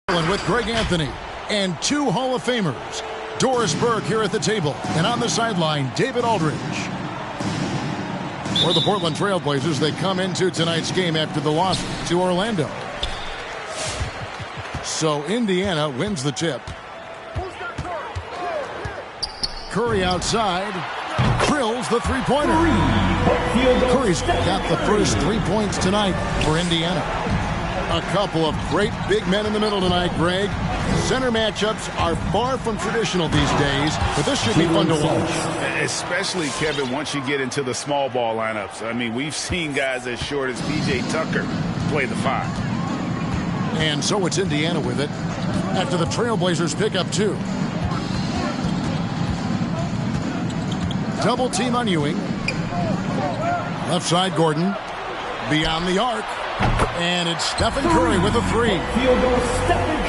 With Greg Anthony and two Hall of Famers, Doris Burke here at the table, and on the sideline, David Aldridge. For the Portland Trail Blazers, they come into tonight's game after the loss to Orlando. So Indiana wins the tip. Curry outside, drills the three-pointer. Curry's got the first 3 points tonight for Indiana. A couple of great big men in the middle tonight, Greg. Center matchups are far from traditional these days, but this should be fun to watch. Especially, Kevin, once you get into the small ball lineups. I mean, we've seen guys as short as P.J. Tucker play the 5. And so it's Indiana with it after the Trailblazers pick up 2. Double team on Ewing. Left side, Gordon. Beyond the arc. And it's Stephen Curry with a 3.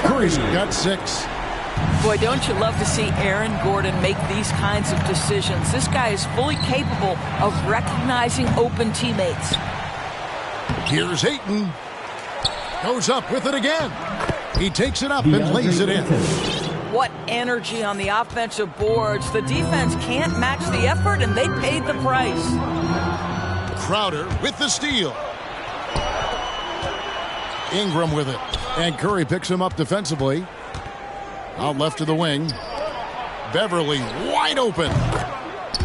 Curry's got 6. Boy, don't you love to see Aaron Gordon make these kinds of decisions. This guy is fully capable of recognizing open teammates. Here's Ayton. Goes up with it again. He takes it up and lays it in. What energy on the offensive boards. The defense can't match the effort, and they paid the price. Crowder with the steal. Ingram with it. And Curry picks him up defensively. Out left to the wing. Beverly wide open.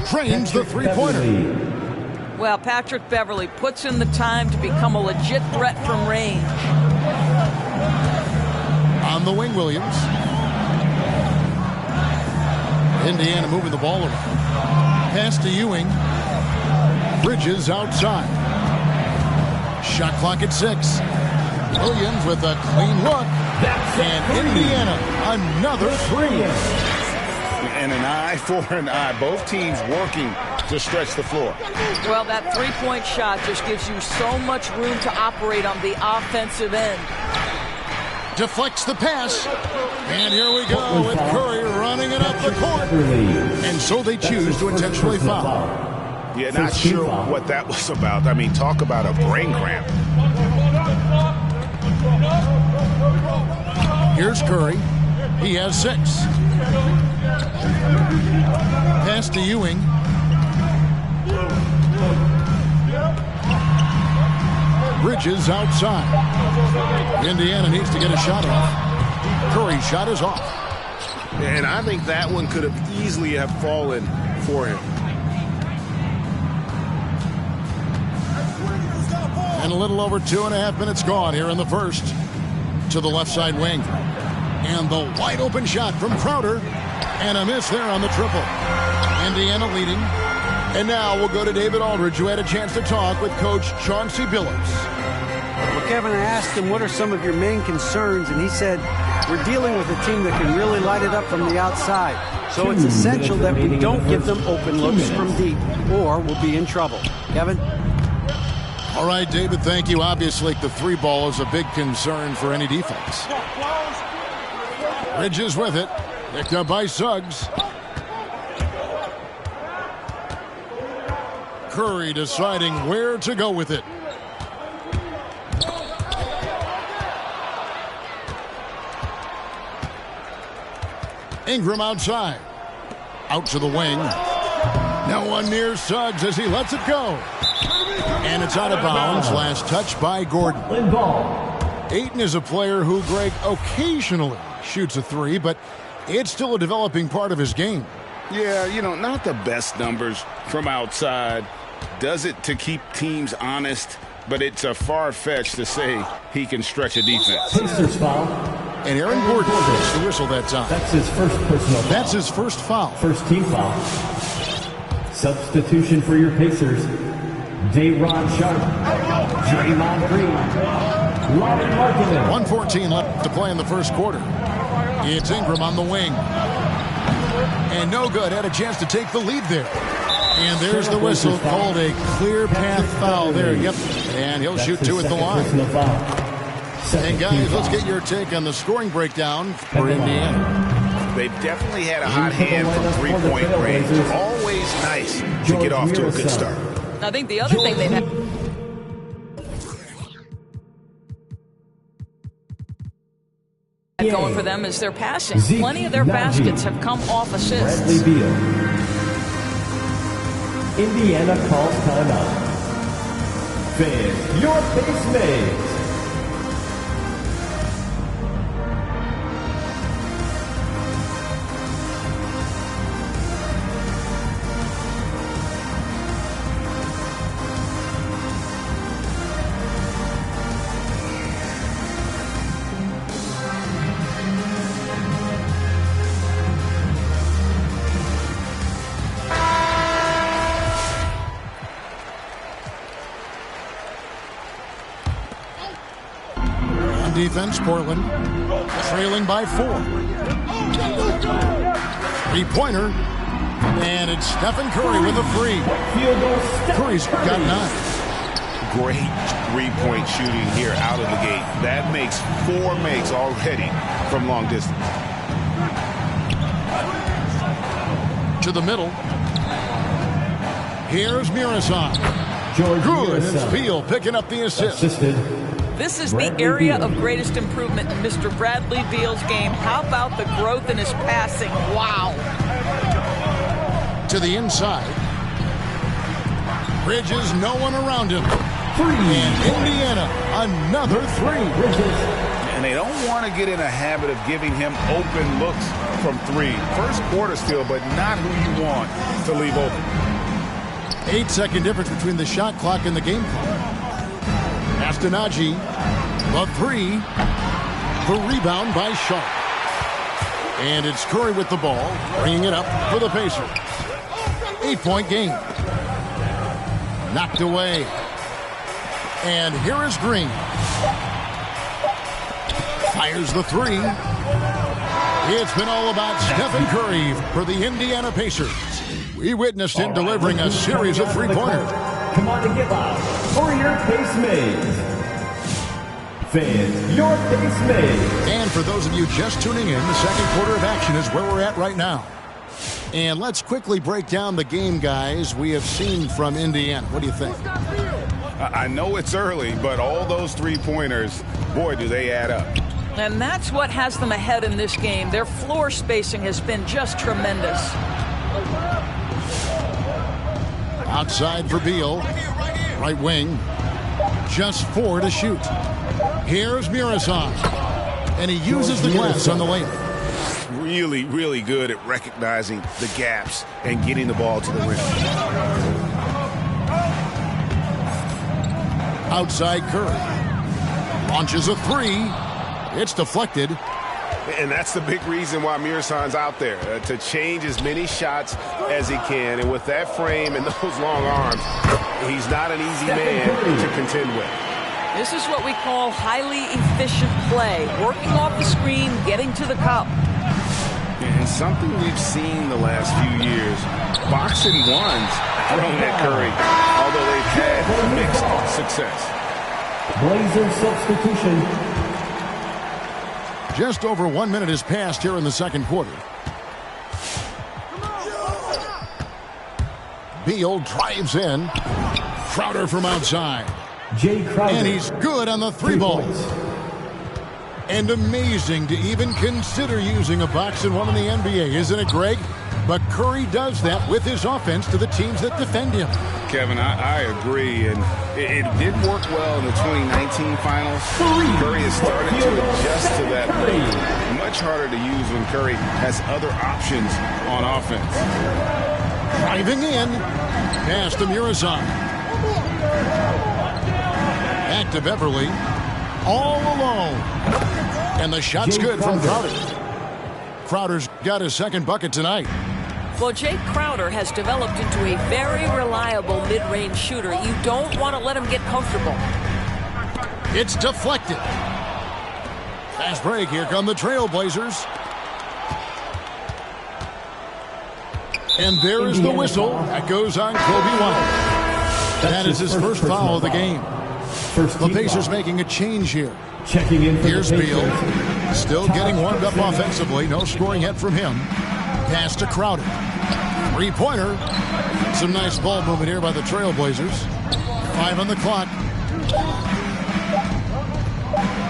Trains the three-pointer. Well, Patrick Beverly puts in the time to become a legit threat from range. On the wing, Williams. Indiana moving the ball around. Pass to Ewing. Bridges outside. Shot clock at 6. Williams with a clean look. And Indiana, another 3. And an eye for an eye. Both teams working to stretch the floor. Well, that three-point shot just gives you so much room to operate on the offensive end. Deflects the pass. And here we go with Curry running it up the court. And so they choose to intentionally foul. Yeah, not sure what that was about. I mean, talk about a brain cramp. Here's Curry. He has 6. Pass to Ewing. Bridges outside. Indiana needs to get a shot off. Curry's shot is off. And I think that one could have easily have fallen for him. And a little over 2.5 minutes gone here in the first. To the left side wing. And the wide open shot from Crowder. And a miss there on the triple. Indiana leading. And now we'll go to David Aldridge, who had a chance to talk with Coach Chauncey Billups. Well, Kevin, I asked him, what are some of your main concerns? And he said, we're dealing with a team that can really light it up from the outside. So it's essential that we don't give them open looks from deep, or we'll be in trouble. Kevin? All right, David, thank you. Obviously, the 3 ball is a big concern for any defense. Bridges with it. Picked up by Suggs. Curry deciding where to go with it. Ingram outside. Out to the wing. No one near Suggs as he lets it go. And it's out of bounds. Last touch by Gordon. Ayton is a player who, Greg, occasionally shoots a 3, but it's still a developing part of his game. Yeah, you know, not the best numbers from outside. Does it to keep teams honest, but it's a far-fetched to say he can stretch a defense. Pacers foul. And Aaron Gordon gets the whistle that time. That's his first personal foul. That's his first foul. First team foul. Substitution for your Pacers. Day'Ron Sharp. Draymond Green. Lauren Markkinen. 1:14 left to play in the first quarter. It's Ingram on the wing. And no good. Had a chance to take the lead there. And there's the whistle, called a clear path foul there. Yep. And he'll shoot 2 at the line. And guys, let's get your take on the scoring breakdown for Indiana. They've definitely had a hot hand from three-point range. Always nice to get off to a good start. I think the other thing they've had. going for them is their passing. Plenty of their baskets have come off assists. Bradley Beal. Indiana calls timeout. Fans, your pace mates. Defense, Portland trailing by 4. Three-pointer, and it's Stephen Curry with a free. Curry's got 9. Great three-point shooting here out of the gate. That makes 4 makes already from long distance. To the middle. Here's Murison. Good. It's Beal picking up the assist. This is the area of greatest improvement in Mr. Bradley Beal's game. How about the growth in his passing? Wow. To the inside. Bridges, no one around him. And Indiana, another 3. And they don't want to get in a habit of giving him open looks from 3. First quarter still, but not who you want to leave open. 8-second difference between the shot clock and the game clock. Astonagi, the 3, the rebound by Sharp. And it's Curry with the ball, bringing it up for the Pacers. 8-point game. Knocked away. And here is Green. Fires the 3. It's been all about Stephen Curry for the Indiana Pacers. We witnessed him delivering a series of three-pointers. Come on and get loud for your pace mates. Fans, your pace mates. And for those of you just tuning in, the second quarter of action is where we're at right now. And let's quickly break down the game, guys, we have seen from Indiana. What do you think? I know it's early, but all those three-pointers, boy, do they add up. And that's what has them ahead in this game. Their floor spacing has been just tremendous. Outside for Beal. Right wing. Just 4 to shoot. Here's Murison. And he uses the glass on the layup. Really, really good at recognizing the gaps and getting the ball to the rim. Outside Curry. Launches a 3. It's deflected. And that's the big reason why Murison's out there, to change as many shots as he can. And with that frame and those long arms, he's not an easy man to contend with. This is what we call highly efficient play. Working off the screen, getting to the cup. And something we've seen the last few years, boxing ones thrown at Curry, although they've had mixed success. Blazer substitution. Just over 1 minute has passed here in the second quarter. Beal drives in. Crowder from outside. Jay Crowder. And he's good on the 3 ball. And amazing to even consider using a box and one in the NBA, isn't it, Greg? But Curry does that with his offense to the teams that defend him. Kevin, I agree, and it did work well in the 2019 finals. Curry has started to adjust to that move. Much harder to use when Curry has other options on offense. Driving in, pass to Murison. Back to Beverly, all alone. And the shot's good from Crowder. Crowder's got his second bucket tonight. Well, Jay Crowder has developed into a very reliable mid-range shooter. You don't want to let him get comfortable. It's deflected. Fast break. Here come the Trailblazers. And there is the whistle. That goes on Kobe White. That is his first foul of the game. The Pacers making a change here. Checking in for Here's Beal. Still getting warmed up offensively. No scoring yet from him. Pass to Crowder. Three-pointer. Some nice ball movement here by the Trailblazers. 5 on the clock.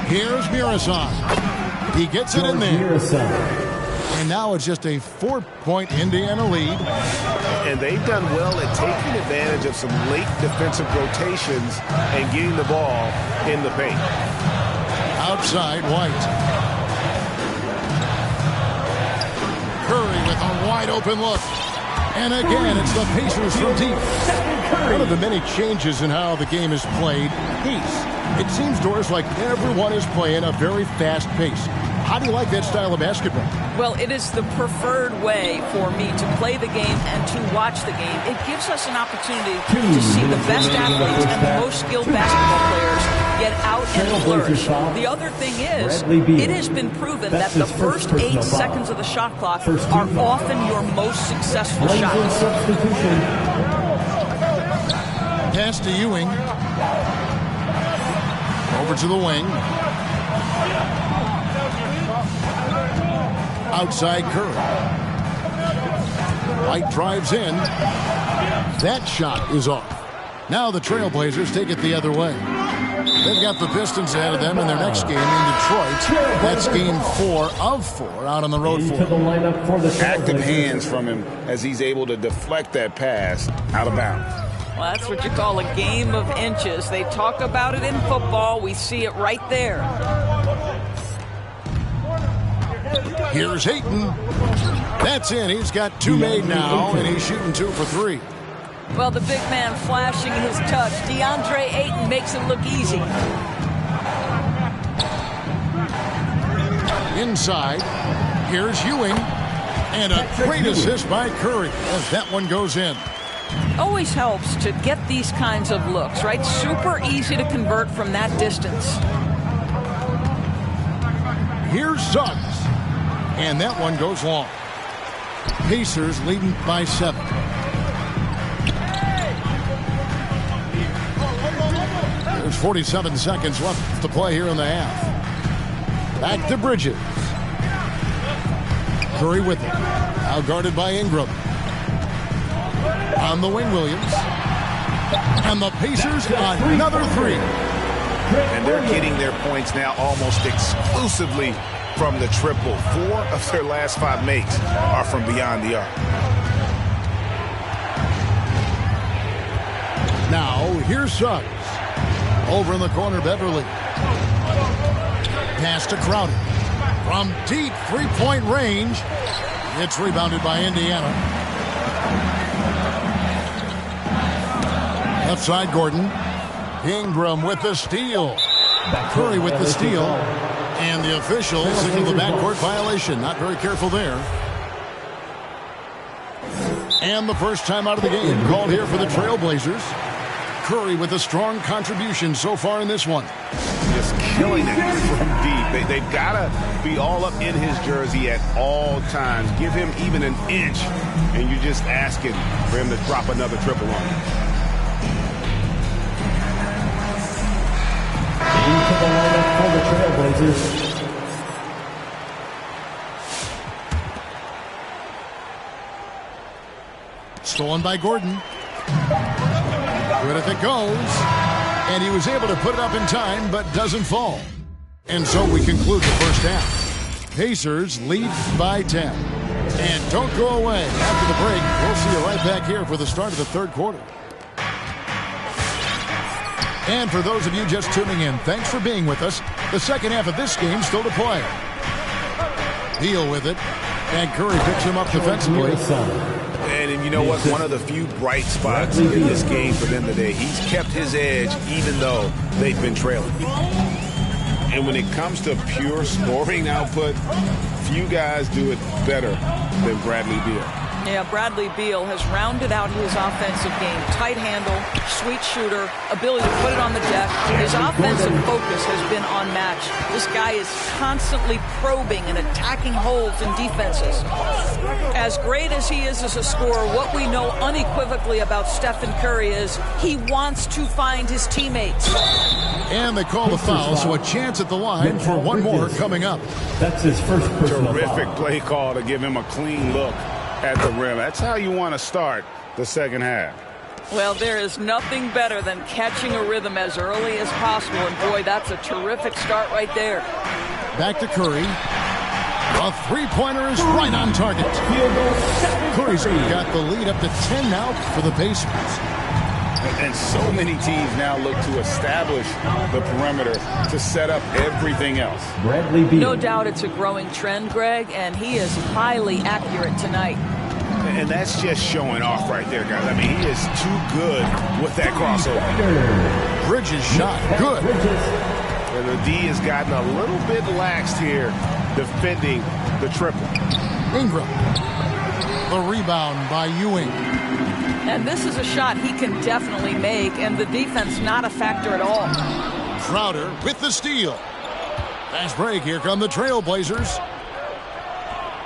Here's Murison. He gets it in there. And now it's just a 4-point Indiana lead. And they've done well at taking advantage of some late defensive rotations and getting the ball in the paint. Outside, White. Curry with a wide-open look. And again, it's the Pacers from deep. One of the many changes in how the game is played, pace. It seems, Doris, like everyone is playing a very fast pace. How do you like that style of basketball? Well, it is the preferred way for me to play the game and to watch the game. It gives us an opportunity to see the best athletes and the most skilled basketball players get out and flourish. The other thing is, it has been proven that the first 8 seconds of the shot clock are often your most successful shots. Pass to Ewing. Over to the wing. Outside Curry. White drives in. That shot is off. Now the Trailblazers take it the other way. They've got the Pistons ahead of them in their next game in Detroit. That's game 4 of 4 out on the road for them. Active hands from him as he's able to deflect that pass out of bounds. Well, that's what you call a game of inches. They talk about it in football. We see it right there. Here's Ayton. That's in. He's got 2 made now, and he's shooting 2 for 3. Well, the big man flashing his touch. DeAndre Ayton makes it look easy. Inside. Here's Ewing. And a great assist by Curry as that one goes in. Always helps to get these kinds of looks, right? Super easy to convert from that distance. Here's Suggs. And that one goes long. Pacers leading by 7. There's 47 seconds left to play here in the half. Back to Bridges. Curry with it. Now guarded by Ingram. On the wing, Williams. And the Pacers another 3. And they're getting their points now almost exclusively from the triple. 4 of their last 5 makes are from beyond the arc. Now, here's Suggs. Over in the corner, Beverly. Pass to Crowder. From deep 3-point range. It's rebounded by Indiana. Left side, Gordon. Ingram with the steal. Curry with the steal. And the official signaled the backcourt violation. Not very careful there. And the first time out of the game called here for the Trailblazers. Curry with a strong contribution so far in this one. Just killing it from deep. They've got to be all up in his jersey at all times. Give him even an inch, and you're just asking for him to drop another triple on you. Into the lineup for the Trailblazers. Stolen by Gordon. Good if it goes. And he was able to put it up in time, but doesn't fall. And so we conclude the first half. Pacers lead by 10. And don't go away. After the break, we'll see you right back here for the start of the third quarter. And for those of you just tuning in, thanks for being with us. The second half of this game still to play. Beal with it. And Curry picks him up defensively. And you know what? One of the few bright spots in this game for them today. He's kept his edge even though they've been trailing. And when it comes to pure scoring output, few guys do it better than Bradley Beal. Yeah, Bradley Beal has rounded out his offensive game. Tight handle, sweet shooter, ability to put it on the deck. His offensive focus has been unmatched. This guy is constantly probing and attacking holes in defenses. As great as he is as a scorer, what we know unequivocally about Stephen Curry is he wants to find his teammates. And they call the foul, so a chance at the line for one more coming up. That's his first personal Terrific foul. play call to give him a clean look at the rim. That's how you want to start the second half. Well, there is nothing better than catching a rhythm as early as possible. And boy, that's a terrific start right there. Back to Curry. A three-pointer is right on target. Curry's got the lead up to 10 now for the Pacers. And so many teams now look to establish the perimeter to set up everything else. Bradley Beal. No doubt it's a growing trend, Greg, and he is highly accurate tonight. And that's just showing off right there, guys. I mean, he is too good with that crossover. Bridges shot. Good. And the D has gotten a little bit laxed here defending the triple. Ingram. The rebound by Ewing. And this is a shot he can definitely make, and the defense not a factor at all. Crowder with the steal. Fast break. Here come the Trailblazers.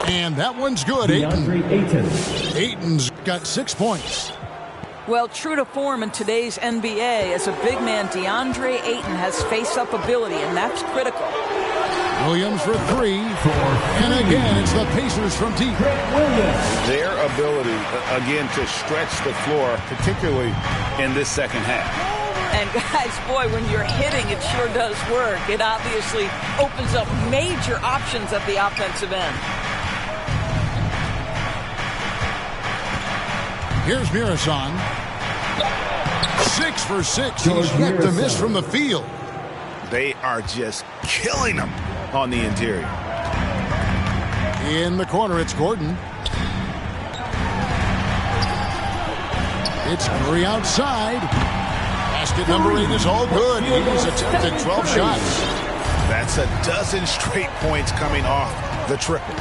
And that one's good. Ayton's got 6 points. Well, true to form in today's NBA, as a big man, DeAndre Ayton has face-up ability, and that's critical. Williams for three. And again, it's the Pacers from deep. Their ability, again, to stretch the floor, particularly in this second half. And guys, boy, when you're hitting, it sure does work. It obviously opens up major options at the offensive end. Here's Mirasan. 6 for 6. He's yet to miss from the field. They are just killing them on the interior. In the corner, it's Gordon. It's Curry outside. Basket number 8 is all good. He's attempted 12 shots. That's a dozen straight points coming off the triple.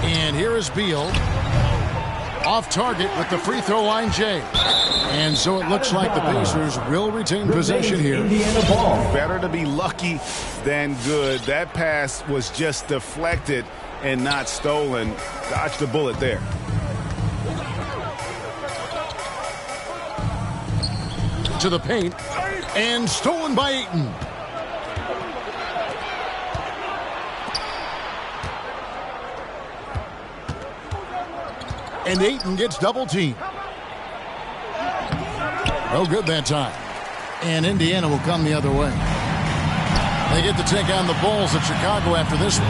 And here is Beal. Off target with the free throw line, Jay. And so it looks like the Pacers will retain possession here. Better to be lucky than good. That pass was just deflected and not stolen. Dodged a bullet there. To the paint. And stolen by Ayton. And Ayton gets double-teamed. No good that time. And Indiana will come the other way. They get to take on the Bulls of Chicago after this one.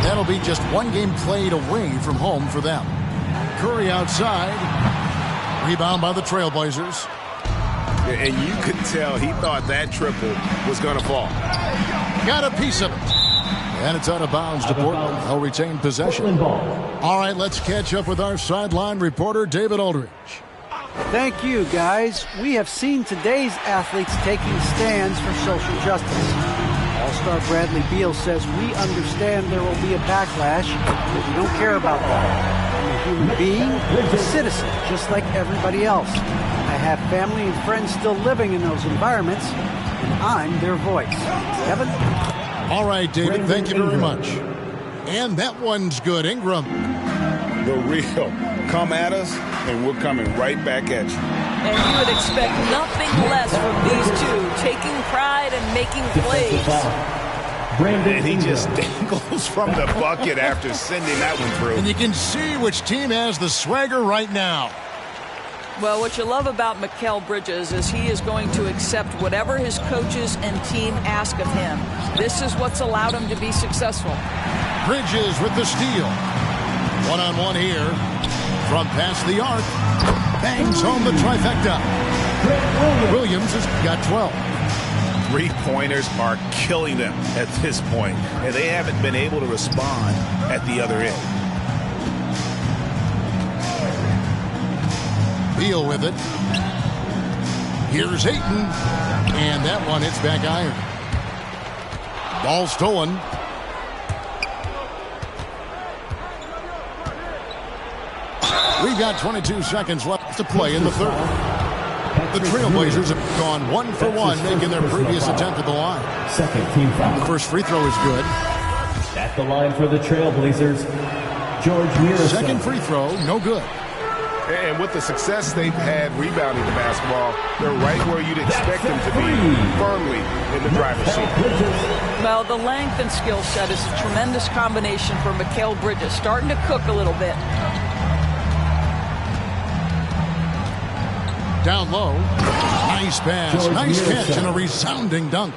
That'll be just one game played away from home for them. Curry outside. Rebound by the Trailblazers. And you could tell he thought that triple was going to fall. Got a piece of it. And it's out of bounds to Portland. They'll retain possession. All right, let's catch up with our sideline reporter, David Aldridge. Thank you, guys. We have seen today's athletes taking stands for social justice. All-star Bradley Beal says, we understand there will be a backlash, but we don't care about that. I'm a human being, a citizen, just like everybody else. I have family and friends still living in those environments, and I'm their voice. Kevin? All right, David, thank you very much. And that one's good. Ingram. The real. Come at us, and we're coming right back at you. And you would expect nothing less from these two, taking pride and making plays. And he just dangles from the bucket after sending that one through. And you can see which team has the swagger right now. Well, what you love about Mikal Bridges is he is going to accept whatever his coaches and team ask of him. This is what's allowed him to be successful. Bridges with the steal. One-on-one here. From past the arc. Bangs home the trifecta. Williams has got 12. Three-pointers are killing them at this point, and they haven't been able to respond at the other end. Beal with it. Here's Ayton. And that one hits back iron. Ball stolen. We've got 22 seconds left to play in the third. The Trailblazers have gone 1 for 1, making their previous attempt at the line. Second team foul. The first free throw is good. At the line for the Trailblazers, George Mirasan. Second free throw, no good. And with the success they've had rebounding the basketball, they're right where you'd expect them to be, firmly in the driver's seat. Well, the length and skill set is a tremendous combination for Mikal Bridges, starting to cook a little bit. Down low. Nice pass. Nice catch and a resounding dunk.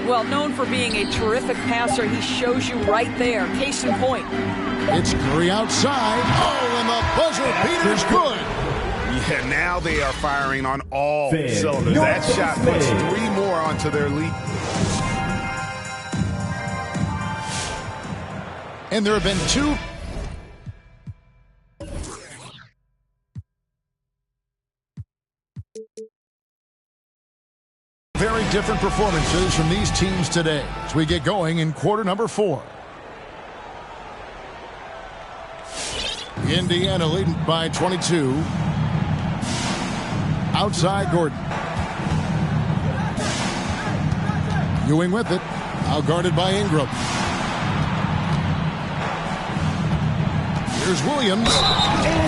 Well, known for being a terrific passer, he shows you right there. Case in point. It's Curry outside. Oh, and the buzzer beater's good. Yeah, now they are firing on all cylinders. That shot puts 3 more onto their lead. And there have been 2. Very different performances from these teams today as we get going in quarter number 4. Indiana leading by 22. Outside Gordon. Ewing with it. Out guarded by Ingram. Here's Williams.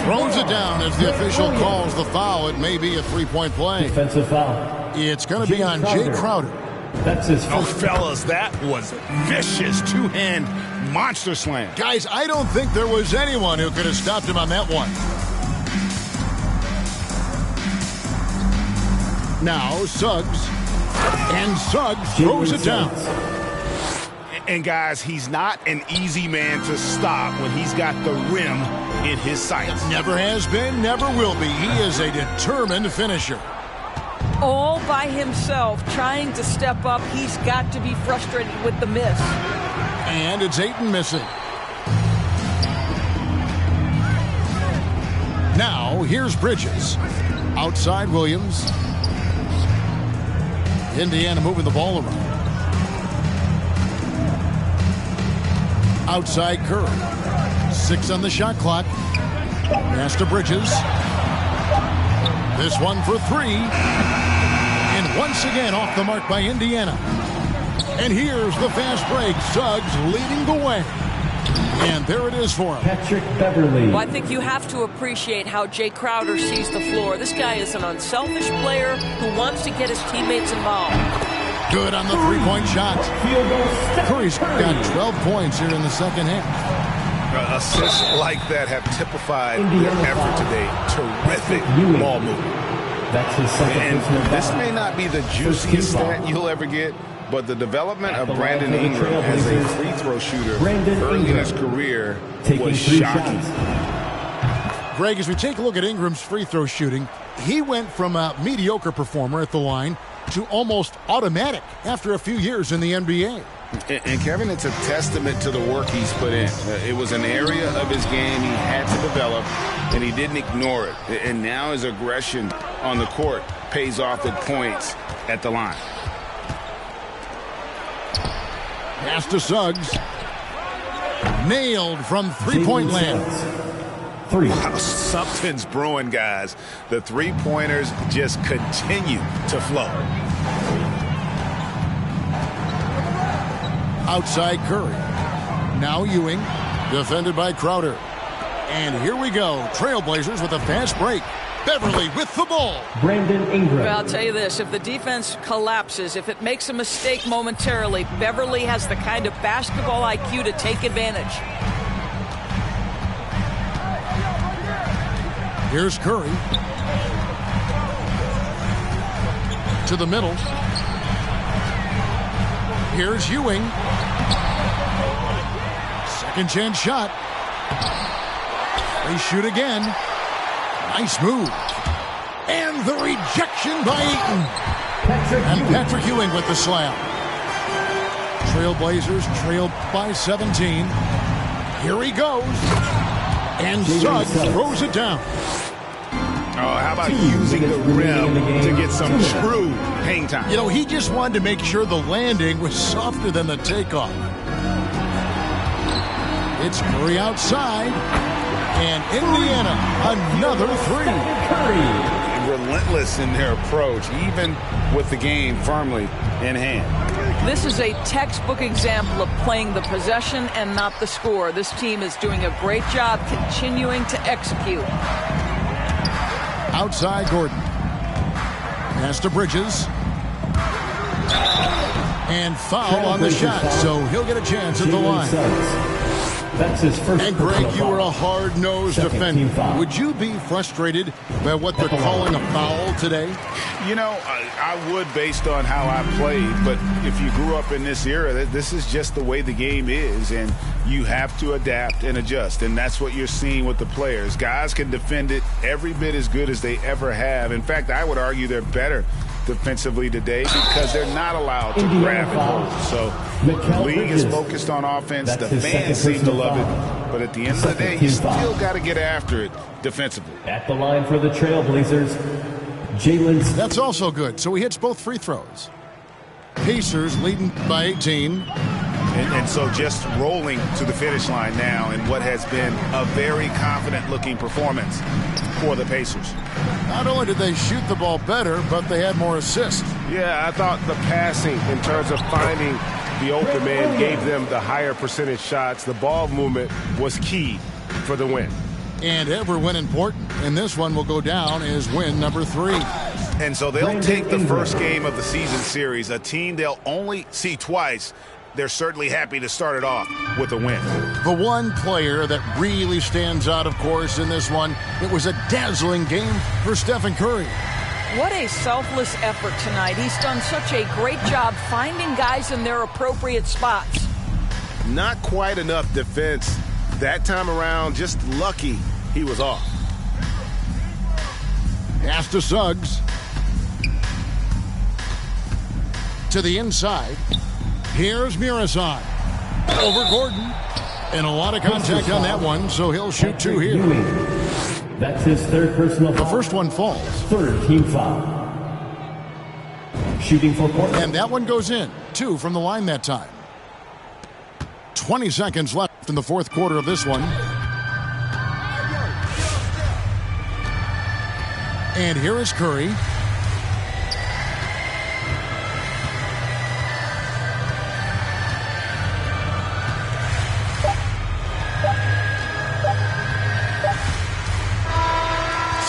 Throws it down as the official calls the foul. It may be a 3-point play. Defensive foul. It's going to be on Jay Crowder. That's his Oh, first. fellas, that was vicious. 2-hand monster slam. Guys, I don't think there was anyone who could have stopped him on that one. Now, Suggs. And Suggs throws it down. And, guys, he's not an easy man to stop when he's got the rim in his sights. Never has been, never will be. He is a determined finisher. All by himself, trying to step up. He's got to be frustrated with the miss. And it's Ayton missing. Now, here's Bridges. Outside Williams. Indiana moving the ball around. Outside Curry. 6 on the shot clock. Pass to Bridges. This one for 3. And once again off the mark by Indiana. And here's the fast break. Suggs leading the way. And there it is for him. Patrick Beverly. Well, I think you have to appreciate how Jay Crowder sees the floor. This guy is an unselfish player who wants to get his teammates involved. Good on the 3-point shot. Field goal. Curry's got 12 points here in the second half. Assists like that have typified their effort today. Terrific ball movement. That's his second. And this may not be the juiciest stat you'll ever get, but the development of Brandon Ingram as a free throw shooter early in his career was shocking. Greg, as we take a look at Ingram's free throw shooting, he went from a mediocre performer at the line to almost automatic after a few years in the NBA. And Kevin, it's a testament to the work he's put in. It was an area of his game he had to develop, and he didn't ignore it. And now his aggression on the court pays off at points at the line. Pass to Suggs. Nailed from three-point land. 3. Wow, something's brewing, guys. The three-pointers just continue to flow. Outside Curry. Now Ewing. Defended by Crowder. And here we go. Trailblazers with a fast break. Beverly with the ball. Brandon Ingram. Well, I'll tell you this. If the defense collapses, if it makes a mistake momentarily, Beverly has the kind of basketball IQ to take advantage. Here's Curry. To the middle. Here's Ewing. Second chance shot. They shoot again. Nice move. And the rejection by Ayton. And Patrick Ewing with the slam. Trailblazers trailed by 17. Here he goes. And Suggs throws it down. Oh, how about using the rim to get some true hang time? You know, he just wanted to make sure the landing was softer than the takeoff. It's Curry outside. And Indiana, another 3. Curry. Relentless in their approach, even with the game firmly in hand. This is a textbook example of playing the possession and not the score. This team is doing a great job continuing to execute. Outside Gordon. Pass to Bridges. And foul on the shot, so he'll get a chance at the line. That's his first. And Greg, you foul. were a hard-nosed Second team defender. foul. Would you be frustrated by what they're calling a foul today? You know, I would based on how I played, but if you grew up in this era, this is just the way the game is, and you have to adapt and adjust, and that's what you're seeing with the players. Guys can defend it every bit as good as they ever have. In fact, I would argue they're better defensively today because they're not allowed to grab and hold. So the league is focused on offense. That's the fans seem to love it, but at the end of the day, you still got to get after it defensively. At the line for the Trailblazers, Jalen. That's also good. So he hits both free throws. Pacers leading by 18. And so just rolling to the finish line now in what has been a very confident-looking performance for the Pacers. Not only did they shoot the ball better, but they had more assists. Yeah, I thought the passing in terms of finding the open man gave them the higher percentage shots. The ball movement was key for the win. And every win important. And this one will go down as win number 3. And so they'll take the first game of the season series, a team they'll only see twice. They're certainly happy to start it off with a win. The one player that really stands out, of course, in this one, it was a dazzling game for Stephen Curry. What a selfless effort tonight. He's done such a great job finding guys in their appropriate spots. Not quite enough defense that time around. Just lucky he was off. Pass to Suggs. To the inside. Here's Murasai. Over Gordon. And a lot of contact on that one, so he'll shoot 2 here. That's his third personal foul. The first one falls. Third team foul. Shooting for Portland. And that one goes in. 2 from the line that time. 20 seconds left in the fourth quarter of this one. And here is Curry.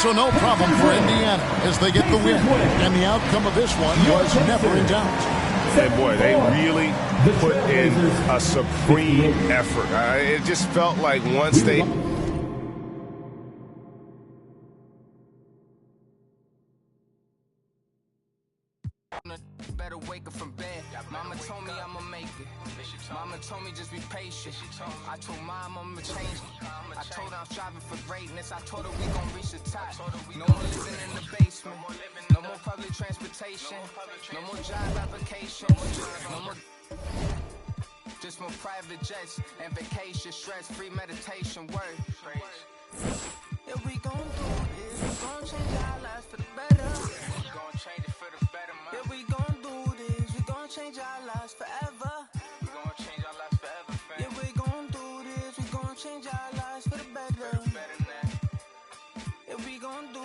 So no problem for Indiana as they get the win. And the outcome of this one was never in doubt. And boy, they really put in a supreme effort. It just felt like once they... Better wake up from bed. Mama told me I'ma make it. Mama told me just be patient. I told mom I'ma change it. I told her I'm striving for greatness. I told her we gon' reach the top. No more living in the basement. No more public transportation. No more job applications. No more. Just more private jets and vacation. Stress-free meditation. Work. If we gon' do this, we gon' change our lives for the better. We gon' change it for the better, man. If we gon' do this, we gon' change our lives forever. We gon' change our lives forever, fam. If we gon' do this, we gon' change our lives for the better. Better than that. If we gon' do